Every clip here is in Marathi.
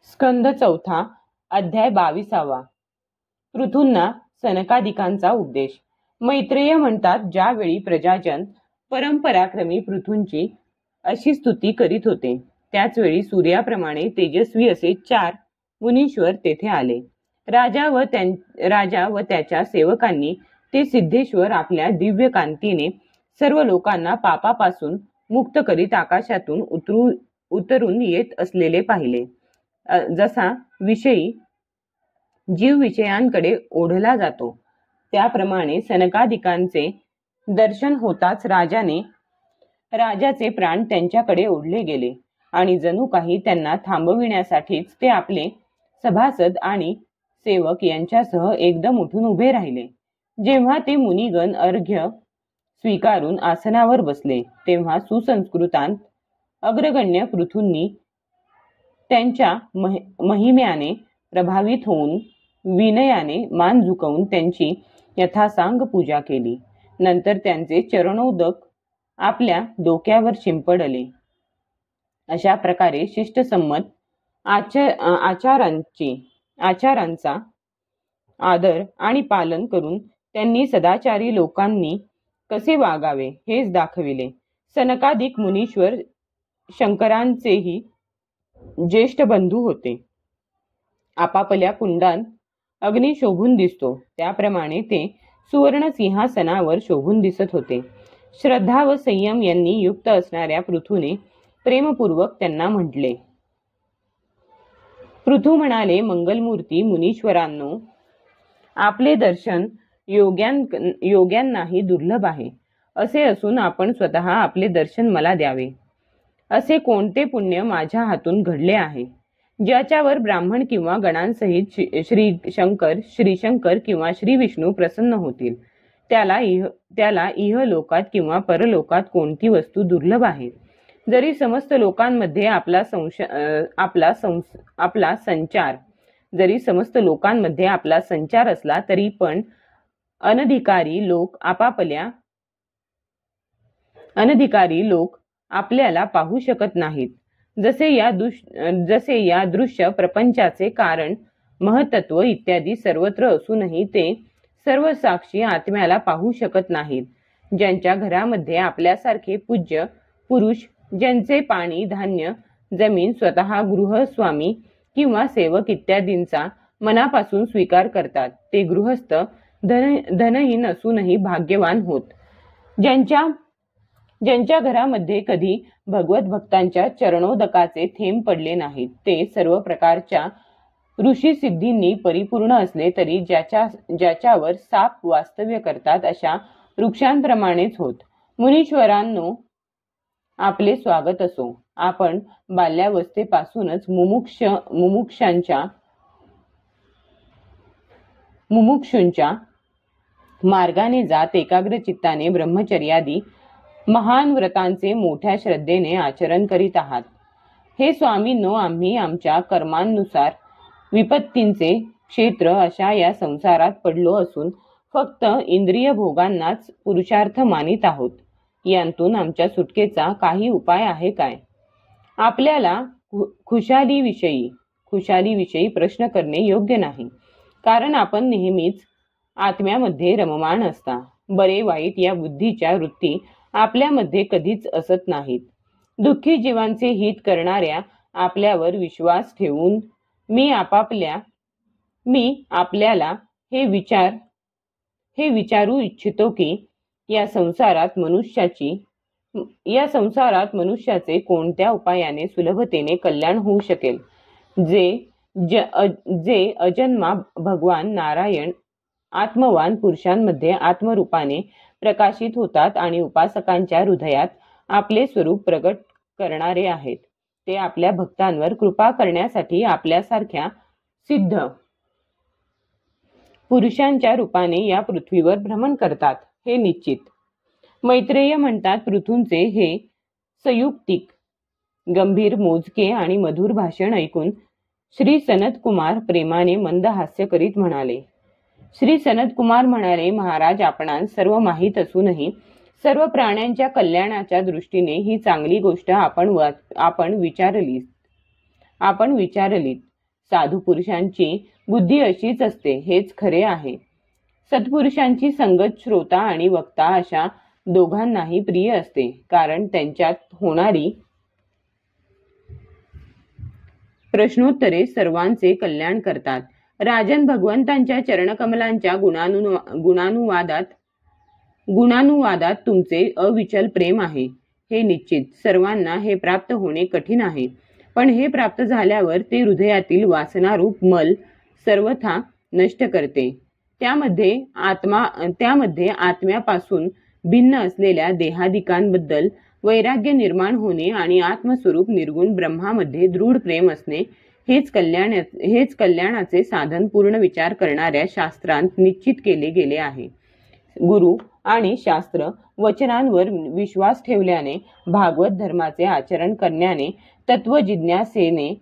स्कंद चौथा अध्याय 22. पृथूंना सनकादिकांचा उपदेश. मैत्रेय म्हणतात, ज्यावेळी प्रजाजन परंपराक्रमी पृथूंची अशी स्तुती करीत होते, त्याचवेळी सूर्याप्रमाणे तेजस्वी असे 4 मुनीश्वर तेथे आले. राजा व त्याच्या सेवकांनी ते सिद्धेश्वर आपल्या दिव्य कांतीने सर्व लोकांना पापापासून मुक्त करीत आकाशातून उतरून येत असलेले पाहिले. जसा विषयी जीव विषयांकडे ओढला जातो, त्याप्रमाणे सनकादिकांचे दर्शन होताच राजाचे प्राण त्यांच्याकडे ओढले गेले आणि जणू काही त्यांना थांबविण्यासाठीच ते आपले सभासद आणि सेवक यांच्यासह एकदम उठून उभे राहिले. जेव्हा ते मुनिगण अर्घ्य स्वीकारून आसनावर बसले, तेव्हा सुसंस्कृतांत अग्रगण्य पृथूंनी त्यांच्या महिम्याने प्रभावित होऊन विनयाने मान झुकवून त्यांची यथासांग पूजा केली. नंतर त्यांचे चरणोदक आपल्या डोक्यावर शिंपडले. अशा प्रकारे शिष्टसंमत आचारांचा आदर आणि पालन करून त्यांनी सदाचारी लोकांनी कसे वागावे हेच दाखविले. सनकादिक मुनीश्वर शंकरांचेही ज्येष्ठ बंधू होते. आपापल्या कुंडात अग्नी शोभून दिसतो, त्याप्रमाणे ते सुवर्ण सिंहासनावर शोभून दिसत होते. श्रद्धा व संयम यांनी युक्त असणाऱ्या पृथूने प्रेमपूर्वक त्यांना म्हटले. पृथू म्हणाले, मंगलमूर्ती मुनीश्वरांनो, आपले दर्शन योग्यांनाही दुर्लभ आहे. असे असून आपण स्वतः आपले दर्शन मला द्यावे. असे कोणते पुण्य माझ्या हातून घडले आहे, ज्याच्यावर ब्राह्मण किंवा गणांसहित श्रीशंकर किंवा श्री विष्णू प्रसन्न होतील? त्याला इहलोकात किंवा परलोकात कोणती वस्तू दुर्लभ आहे? जरी समस्त लोकांमध्ये आपला संचार असला तरी पण अनधिकारी लोक आपल्याला पाहू शकत नाहीत. जसे या दृश्य प्रपंचाचे कारण, महत्त्व इत्यादी सर्वत्र असूनही ते सर्व साक्षी आत्म्याला पाहू शकत नाहीत. ज्यांच्या घरामध्ये आपल्यासारखे पूज्य पुरुष, ज्यांचे पाणी, धान्य, जमीन स्वतः गृहस्वामी किंवा सेवक इत्यादींचा मनापासून स्वीकार करतात, ते गृहस्थ धनहीन असूनही भाग्यवान होत. ज्यांच्या घरामध्ये कधी भगवत भक्तांच्या चरणोदकाचे थेंब पडले नाहीत, ते सर्व प्रकारच्या ऋषी सिद्धींनी परिपूर्ण असले तरी ज्याच्यावर साप वास्तव्य करतात, अशा वृक्षांप्रमाणेच होत. मुनीश्वरांनो, आपले स्वागत असो. आपण बाल्यावस्थेपासूनच मुमुक्षूंच्या मार्गाने जात एकाग्र चित्ताने ब्रह्मचर्यादी महान व्रतांचे मोठ्या श्रद्धेने आचरण करीत आहात. हे स्वामींनो, आम्ही आमच्या कर्मांनुसार विपत्तींचे क्षेत्र अशा या संसारात पडलो असून फक्त इंद्रिय भोगांनाच पुरुषार्थ मानित आहोत. यांतून आमच्या सुटकेचा काही उपाय आहे काय? आपल्याला खुशालीविषयी प्रश्न करणे योग्य नाही, कारण आपण नेहमीच आत्म्यामध्ये रममाण असता. बरे वाईट या बुद्धीच्या वृत्ती आपल्यामध्ये कधीच असत नाहीत. दुःखी जीवांचे हित करणाऱ्या आपल्यावर विश्वास ठेवून मी आपल्याला हे विचारू इच्छितो की या संसारात मनुष्याचे कोणत्या उपायाने सुलभतेने कल्याण होऊ शकेल? जे अजन्मा भगवान नारायण आत्मवान पुरुषांमध्ये आत्मरूपाने प्रकाशित होतात आणि उपासकांच्या हृदयात आपले स्वरूप प्रगट करणारे आहेत. ते आपल्या भक्तांवर कृपा करण्यासाठी आपल्यासारख्या सिद्ध पुरुषांच्या रूपाने या पृथ्वीवर भ्रमण करतात, हे निश्चित. मैत्रेय म्हणतात, पृथूंचे हे संयुक्तिक, गंभीर, मोजके आणि मधुर भाषण ऐकून श्री सनतकुमार प्रेमाने मंद हास्य करीत म्हणाले. श्री सनतकुमार म्हणाले, महाराज, आपणास सर्व माहीत असूनही सर्व प्राण्यांच्या कल्याणाच्या दृष्टीने ही चांगली गोष्ट आपण विचारलीत. साधू पुरुषांची बुद्धी अशीच असते हेच खरे आहे. सत्पुरुषांची संगत श्रोता आणि वक्ता अशा दोघांनाही प्रिय असते, कारण त्यांच्यात होणारी प्रश्नोत्तरे सर्वांचे कल्याण करतात. राजन, भगवंतांच्या चरणकमलांच्या गुणानुवादात तुमचे अविचल प्रेम आहे हे निश्चित. सर्वांना हे प्राप्त होणे कठीण आहे, पण हे प्राप्त झाल्यावर ते हृदयातील वासनारूप मल सर्वथा नष्ट करते. त्यामध्ये आत्म्यापासून भिन्न असलेल्या देहादिकांबद्दल वैराग्य निर्माण होणे आणि आत्मस्वरूप निर्गुण ब्रह्मामध्ये दृढ प्रेम असणे हेच कल्याणाचे साधन पूर्ण विचार करणाऱ्या शास्त्रांत निश्चित केले गेले आहे. गुरु आणि शास्त्र वचनांवर विश्वास ठेवल्याने, भागवत धर्माचे आचरण करण्याने, तत्वजिज्ञासेने,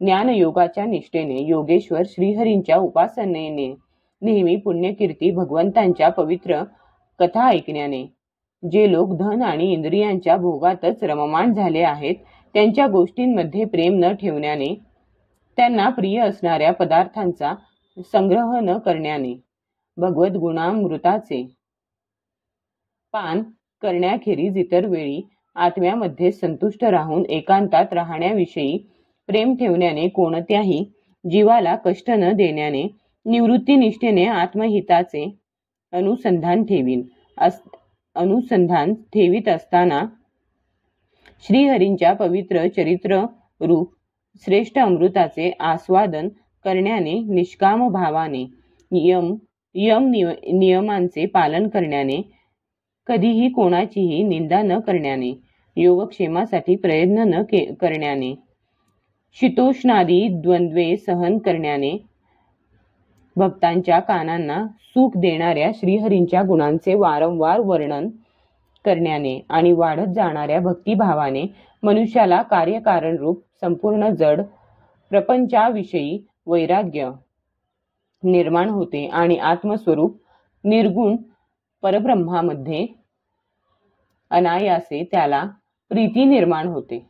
ज्ञानयोगाच्या निष्ठेने, योगेश्वर श्रीहरींच्या उपासनेने, नेहमी पुण्यकीर्ती भगवंतांच्या पवित्र कथा ऐकण्याने, जे लोक धन आणि इंद्रियांच्या भोगातच रममाण झाले आहेत त्यांच्या गोष्टींमध्ये प्रेम न ठेवण्याने, त्यांना प्रिय असणाऱ्या पदार्थांचा संग्रह न करण्याने, भगवत गुणामृताचे पान करण्याखेरीज इतर वेळी आत्म्यामध्ये संतुष्ट राहून एकांतात राहण्याविषयी प्रेम ठेवण्याने, कोणत्याही जीवाला कष्ट न देण्याने, निवृत्तीनिष्ठेने आत्महिताचे अनुसंधान ठेवीत असताना, श्रीहरींच्या पवित्र चरित्र रूप श्रेष्ठ अमृताचे आस्वादन करण्याने, निष्काम भावाने, नियमांचे पालन करण्याने, कधीही कोणाचीही निंदा न करण्याने, योगक्षेमासाठी प्रयत्न न करण्याने, शीतोष्णादी द्वंद्वे सहन करण्याने, भक्तांच्या कानांना सुख देणाऱ्या श्रीहरींच्या गुणांचे वारंवार वर्णन करण्याने आणि वाढत जाणाऱ्या भक्तिभावाने मनुष्याला कार्यकारण रूप संपूर्ण जड प्रपंचाविषयी वैराग्य निर्माण होते आणि आत्मस्वरूप निर्गुण परब्रह्मामध्ये अनायासे त्याला प्रीती निर्माण होते.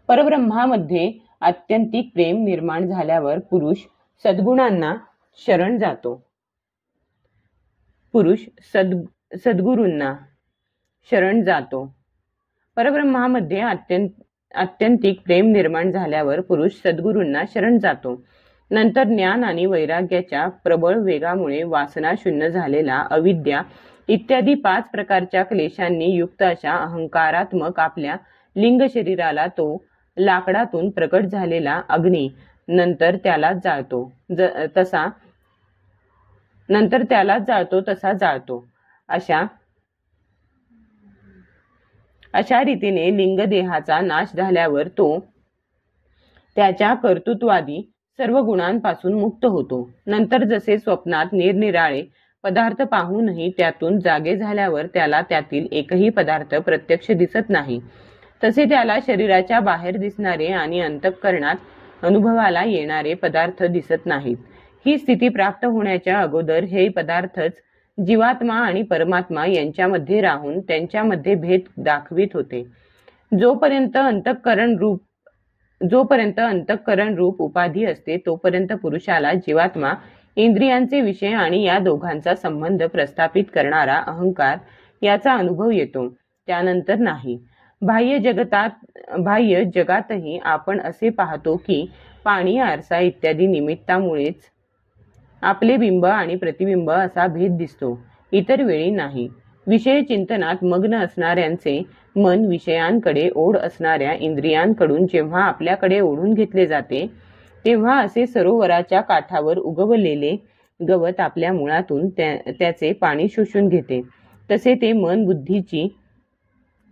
परब्रह्मामध्ये आत्यंतिक प्रेम निर्माण झाल्यावर पुरुष सद्गुणांना शरण जातो. सद्गुरूंना शरण जातो. परब्रह्मामध्ये आत्यंतिक प्रेम निर्माण झाल्यावर पुरुष सद्गुरूंना शरण जातो. नंतर ज्ञान आणि वैराग्याच्या प्रबळ वेगामुळे वासना शून्य झालेला अविद्या इत्यादी 5 प्रकारच्या क्लेशांनी युक्त अशा अहंकारात्मक आपल्या लिंग शरीराला तो लाकडातून प्रकट झालेला अग्नी नंतर त्यालाच जाळतो तसा जाळतो. अशा रीतीने लिंग देहाचा नाश झाल्यावर तो त्याच्या कर्तृत्वादी सर्व गुणांपासून मुक्त होतो. नंतर जसे स्वप्नात निरनिराळे पदार्थ पाहूनही त्यातून जागे झाल्यावर त्याला त्यातील एकही पदार्थ प्रत्यक्ष दिसत नाही, तसे त्याला शरीराच्या बाहेर दिसणारे आणि अंतःकरणात अनुभवाला येणारे पदार्थ दिसत नाहीत. ही स्थिती प्राप्त होण्याच्या अगोदर हे पदार्थच जीवात्मा आणि परमात्मा यांच्यामध्ये राहून त्यांच्यामध्ये भेद दाखवित होते. जोपर्यंत अंतःकरण रूप उपाधी असते तोपर्यंत पुरुषाला जीवात्मा, इंद्रियांचे विषय आणि या दोघांचा संबंध प्रस्थापित करणारा अहंकार याचा अनुभव येतो. त्यानंतर नाही. बाह्य जगातही आपण असे पाहतो की पाणी, आरसा इत्यादी निमित्तामुळेच आपले बिंब आणि प्रतिबिंब असा भेद दिसतो, इतर वेळी नाही. विषय चिंतनात मग्न असणाऱ्यांचे मन विषयांकडे ओढ असणाऱ्या इंद्रियांकडून जेव्हा आपल्याकडे ओढून घेतले जाते तेव्हा असे सरोवराच्या काठावर उगवलेले गवत आपल्या मुळातून त्याचे पाणी शोषून घेते, तसे ते मन बुद्धीची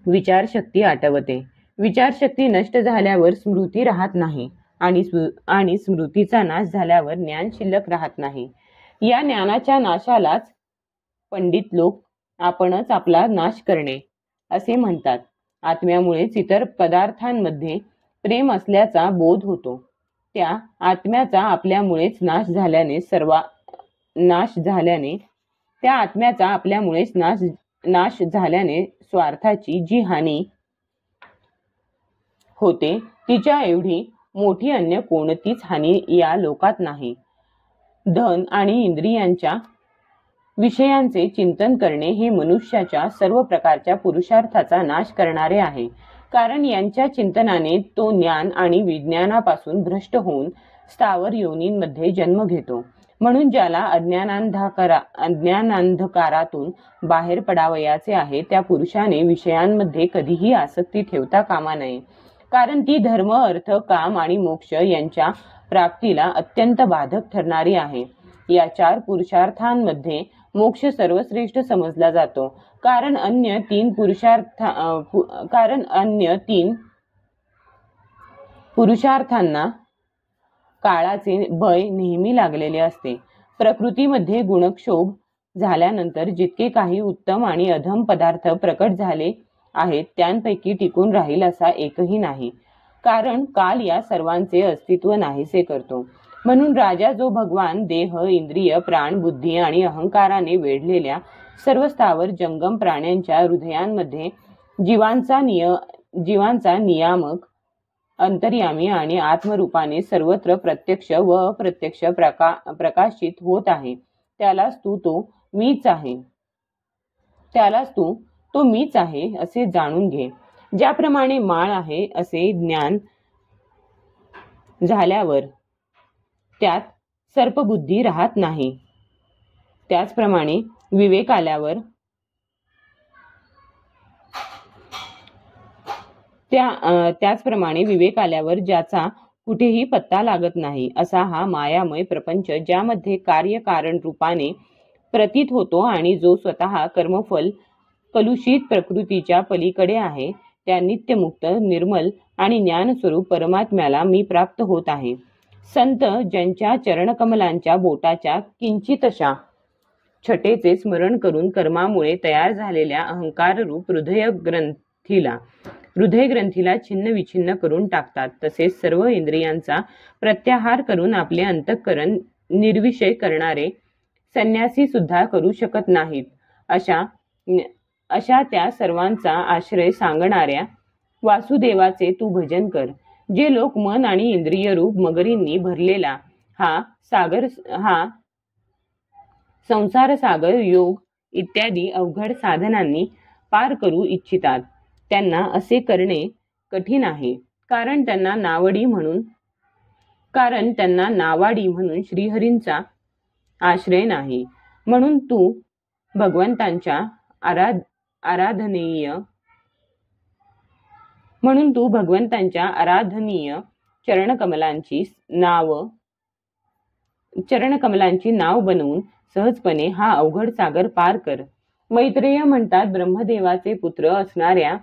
विचारशक्ती आटवते. विचारशक्ती नष्ट झाल्यावर स्मृती राहत नाही आणि स्मृतीचा नाश झाल्यावर ज्ञान शिल्लक राहत नाही. या ज्ञानाच्या नाशालाच पंडित लोक आपणच आपला नाश करणे असे म्हणतात. आत्म्यामुळेच इतर पदार्थांमध्ये प्रेम असल्याचा बोध होतो. त्या आत्म्याचा आपल्यामुळेच नाश झाल्याने स्वार्थाची जी हानी होते तिच्या एवढी मोठी अन्य कोणतीच हानी या लोकात नाही. धन आणि इंद्रियांच्या विषयांचे चिंतन करणे हे मनुष्याच्या सर्व प्रकारच्या पुरुषार्थाचा नाश करणारे आहे. कारण यांच्या चिंतनाने तो ज्ञान आणि विज्ञानापासून भ्रष्ट होऊन स्थावर योनींमध्ये जन्म घेतो. म्हणून ज्याला अज्ञानांधकारातून बाहेर पडावयाचे आहे त्या पुरुषाने विषयांमध्ये कधीही आसक्ती ठेवता कामा नये. कारण ती धर्म, अर्थ, काम आणि मोक्ष यांच्या प्राप्तीला अत्यंत बाधक ठरणारी आहे. या 4 पुरुषार्थांमध्ये मोक्ष सर्वश्रेष्ठ समजला जातो. कारण अन्य तीन पुरुषार्थांना काळाचे भय नेहमी लागलेले असते. प्रकृतीमध्ये गुणक्षोभ झाल्यानंतर जितके काही उत्तम आणि अधम पदार्थ प्रकट झाले आहेत त्यांपैकी टिकून राहील असा एकही नाही. कारण काल या सर्वांचे अस्तित्व नाहीसे करतो. म्हणून राजा जो भगवान देह, इंद्रिय, प्राण, बुद्धी आणि अहंकाराने वेढलेल्या सर्व स्थावर जंगम प्राण्यांच्या हृदयांमध्ये जीवांचा नियामक, अंतर्यामी आणि आत्मरूपाने सर्वत्र प्रत्यक्ष व अप्रत्यक्ष प्रकाशित होत आहे, त्यालाच तू तो मीच आहे असे जाणून घे. ज्याप्रमाणे माळ आहे असे ज्ञान झाल्यावर त्यात सर्पबुद्धी राहत नाही, त्याचप्रमाणे विवेक आल्यावर ज्याचा कुठेही पत्ता लागत नाही असा हा मायामय प्रपंच, ज्यामध्ये कार्य कारण रूपाने प्रतीत होतो आणि जो स्वतः कर्मफल कलुषित प्रकृतीच्या पलीकडे आहे, त्या नित्यमुक्त, निर्मल आणि ज्ञानस्वरूप परमात्म्याला मी प्राप्त होत आहे. संत ज्यांच्या चरणकमलांच्या बोटाच्या किंचितशा छटेचे स्मरण करून कर्मामुळे तयार झालेल्या अहंकार रूप हृदय ग्रंथीला छिन्न विछिन्न करून टाकतात, तसेच सर्व इंद्रियांचा प्रत्याहार करून आपले अंतःकरण निर्विषय करणारे संन्यासी सुद्धा करू शकत नाहीत, अशा त्या सर्वांचा आश्रय सांगणाऱ्या वासुदेवाचे तू भजन कर. जे लोक मन आणि इंद्रिय रूप मगरींनी भरलेला हा संसार सागर योग इत्यादी अवघड साधनांनी पार करू इच्छितात, त्यांना असे करणे कठीण आहे. कारण त्यांना नावाडी म्हणून श्रीहरींचा आश्रय नाही. म्हणून तू भगवंतांच्या आराधनीय चरणकमलांची नाव बनवून सहजपणे हा अवघड सागर पार कर. मैत्रेय म्हणतात, ब्रह्मदेवाचे पुत्र असणाऱ्या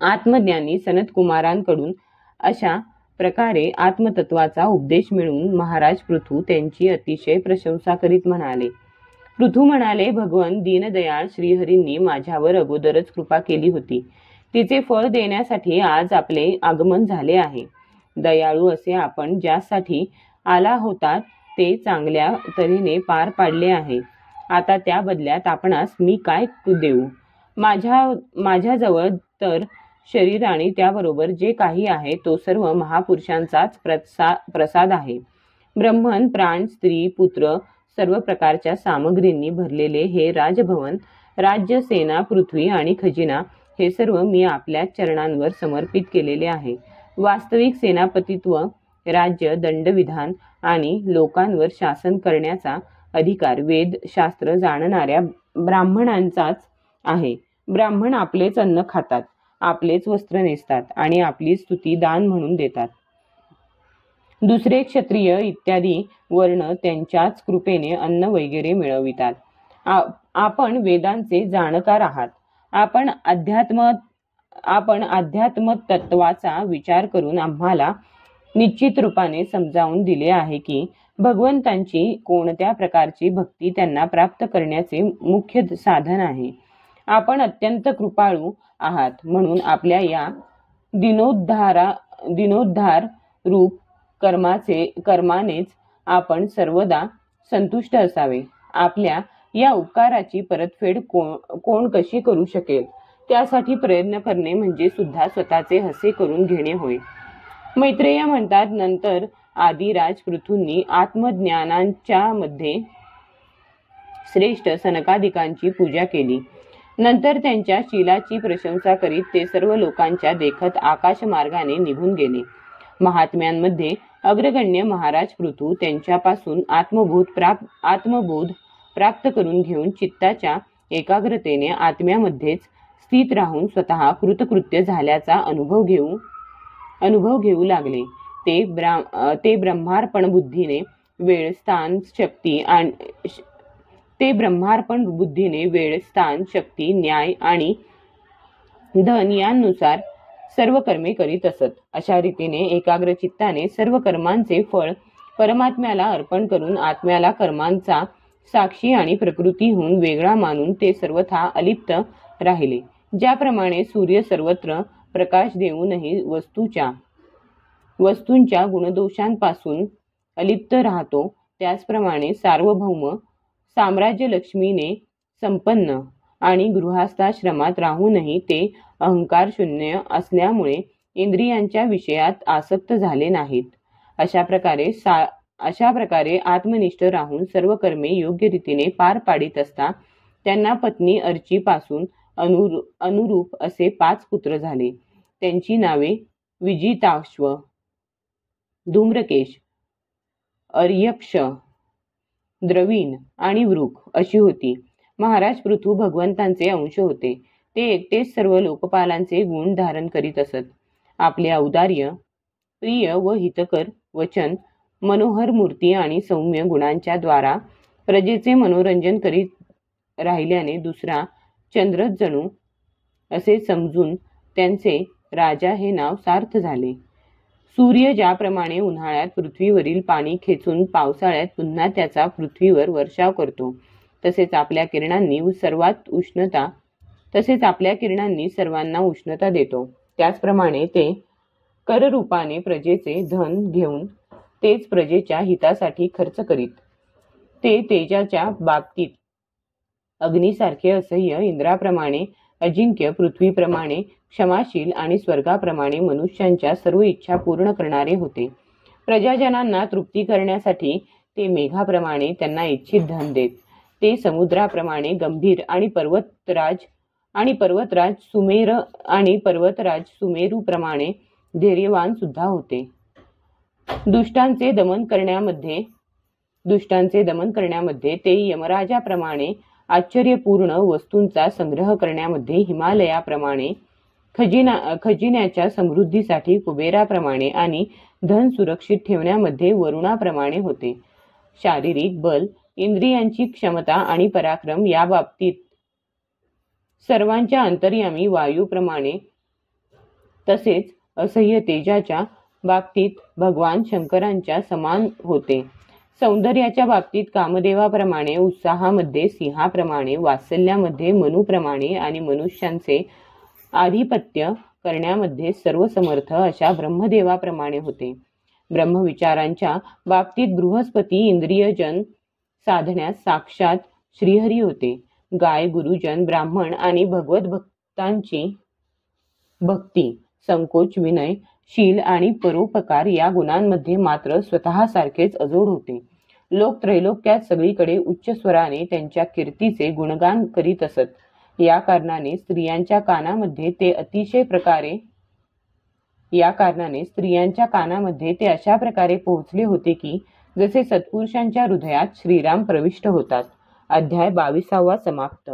आत्मज्ञानी सनत कुमारांकडून अशा प्रकारे आत्मतत्वाचा उपदेश मिळून महाराज पृथू त्यांची अतिशय प्रशंसा करीत म्हणाले. पृथू म्हणाले, भगवान दीनदयाळ श्रीहरींनी माझ्यावर अगोदरच कृपा केली होती. तिचे फळ देण्यासाठी आज आपले आगमन झाले आहे. दयाळू असे आपण ज्यासाठी आला होता ते चांगल्या तऱ्हेने पार पाडले आहे. आता त्या बदल्यात आपणास मी काय देऊ? माझ्याजवळ तर शरीर आणि त्याबरोबर जे काही आहे तो सर्व महापुरुषांचाच प्रसाद आहे. ब्रह्मन, प्राण, स्त्री, पुत्र सर्व प्रकारच्या सामग्रींनी भरलेले हे राजभवन, राज्य, सेना, पृथ्वी आणि खजिना हे सर्व मी आपल्या चरणांवर समर्पित केलेले आहे. वास्तविक सेनापतित्व, राज्य, दंडविधान आणि लोकांवर शासन करण्याचा अधिकार वेद शास्त्र जाणणाऱ्या ब्राह्मणांचाच आहे. ब्राह्मण आपलेच अन्न खातात, आपलेच वस्त्र नेसतात आणि आपली स्तुती दान म्हणून देतात. दुसरे क्षत्रिय इत्यादी वर्ण त्यांच्याच कृपेने अन्न वगैरे मिळवितात. आपण वेदांचे जाणकार आहात. आपण अध्यात्म तत्वाचा विचार करून आम्हाला निश्चित रूपाने समजावून दिले आहे की भगवंतांची कोणत्या प्रकारची भक्ती त्यांना प्राप्त करण्याचे मुख्य साधन आहे. आपण अत्यंत कृपाळू आहात, म्हणून आपल्या या दिनोद्धार रूप कर्मानेच आपण सर्वदा संतुष्ट असावे. आपल्या या उपकाराची परतफेड कोण कशी करू शकेल? त्यासाठी प्रयत्न करणे म्हणजे सुद्धा स्वतःचे हसे करून घेणे होय. मैत्रेय म्हणतात, नंतर आदिराज पृथूंनी आत्मज्ञानांच्या मध्ये श्रेष्ठ सनकादिकांची पूजा केली. नंतर त्यांच्या शीलाची प्रशंसा करीत ते सर्व लोकांच्या देखत आकाश मार्गाने निघून गेले. महात्म्यांमध्ये अग्रगण्य महाराज पृथू त्यांच्यापासून आत्मबोध प्राप्त करून घेऊन चित्ताच्या एकाग्रतेने आत्म्यामध्येच स्थित राहून स्वतः कृतकृत्य झाल्याचा अनुभव घेऊ लागले. ते ब्रह्मार्पण बुद्धीने वेळ स्थान शक्ती न्याय आणि धन यांनुसार सर्व कर्मे करीत असत. अशा रीतीने एकाग्र चित्ताने सर्व कर्मांचे फळ परमात्म्याला अर्पण करून आत्म्याला कर्मांचा साक्षी आणि प्रकृतीहून वेगळा मानून ते सर्वथा अलिप्त राहिले. ज्याप्रमाणे सूर्य सर्वत्र प्रकाश देऊनही वस्तूंच्या गुणदोषांपासून अलिप्त राहतो, त्याचप्रमाणे सार्वभौम साम्राज्य लक्ष्मीने संपन्न आणि गृहस्थाश्रमात राहूनही ते अहंकार शून्य असल्यामुळे इंद्रियांच्या विषयात आसक्त झाले नाहीत. अशा प्रकारे आत्मनिष्ठ राहून सर्व कर्मे योग्य रीतीने पार पाडित असता त्यांना पत्नी अर्ची पासून अनुरूप असे 5 पुत्र झाले. त्यांची नावे विजिताश्व, धूम्रकेश, अर्यक्ष, द्रविण आणि वृक अशी होती. महाराज पृथू भगवंतांचे अंश होते. ते एकटेच सर्व लोकपालांचे गुण धारण करीत असत. आपले औदार्य, प्रिय व हितकर वचन, मनोहर मूर्ती आणि सौम्य गुणांच्या द्वारा प्रजेचे मनोरंजन करीत राहिल्याने दुसरा चंद्रच जणू असे समजून त्यांचे राजा हे नाव सार्थ झाले. सूर्य ज्याप्रमाणे उन्हाळ्यात पृथ्वीवरील पाणी खेचून पावसाळ्यात पुन्हा त्याचा पृथ्वीवर वर्षाव करतो, तसेच आपल्या किरणांनी सर्वांना उष्णता देतो, त्याचप्रमाणे ते कररूपाने प्रजेचे धन घेऊन तेच प्रजेच्या हितासाठी खर्च करीत. ते तेजाच्या बाबतीत अग्नीसारखे असह्य, इंद्राप्रमाणे अजिंक्य, पृथ्वीप्रमाणे क्षमाशील आणि स्वर्गाप्रमाणे मनुष्यांच्या सर्व इच्छा पूर्ण करणारे होते. प्रजाजनांना तृप्ती करण्यासाठी ते मेघाप्रमाणे त्यांना इच्छित धन देत. ते समुद्राप्रमाणे गंभीर आणि पर्वतराज सुमेरूप्रमाणे धैर्यवान सुद्धा होते. दुष्टांचे दमन करण्यामध्ये ते यमराजाप्रमाणे, आश्चर्यपूर्ण वस्तूंचा संग्रह करण्यामध्ये हिमालयाप्रमाणे, खजिन्याच्या समृद्धीसाठी कुबेराप्रमाणे आणि धन सुरक्षित ठेवण्यामध्ये वरुणाप्रमाणे होते. शारीरिक बल, इंद्रियांची क्षमता आणि पराक्रम या बाबतीत सर्वांच्या अंतर्यामी वायूप्रमाणे, तसेच असह्य तेजाच्या बाबतीत भगवान शंकरांच्या समान होते. सौंदर्याच्या बाबतीत कामदेवाप्रमाणे, उत्साहामध्ये सिंहाप्रमाणे, वात्सल्यामध्ये मनूप्रमाणे आणि मनुष्यांचे आधिपत्य करण्यामध्ये सर्वसमर्थ अशा ब्रह्मदेवाप्रमाणे होते. ब्रह्मविचारांच्या बाबतीत बृहस्पती इंद्रियजन साधण्यास साक्षात श्रीहरी होते. गाय, गुरुजन, ब्राह्मण आणि भगवत भक्तांची भक्ती, संकोच, विनय, शील आणि परोपकार या गुणांमध्ये मात्र स्वतः सारखेच अजोड होते. लोक त्रैलोक्यात सगळीकडे उच्च स्वराने त्यांच्या कीर्तीचे गुणगान करीत असत. या कारणाने स्त्रियांच्या कानामध्ये ते अशा प्रकारे पोहोचले होते की जसे सत्पुरुषांच्या हृदयात श्रीराम प्रविष्ट होतात. अध्याय 22 समाप्त.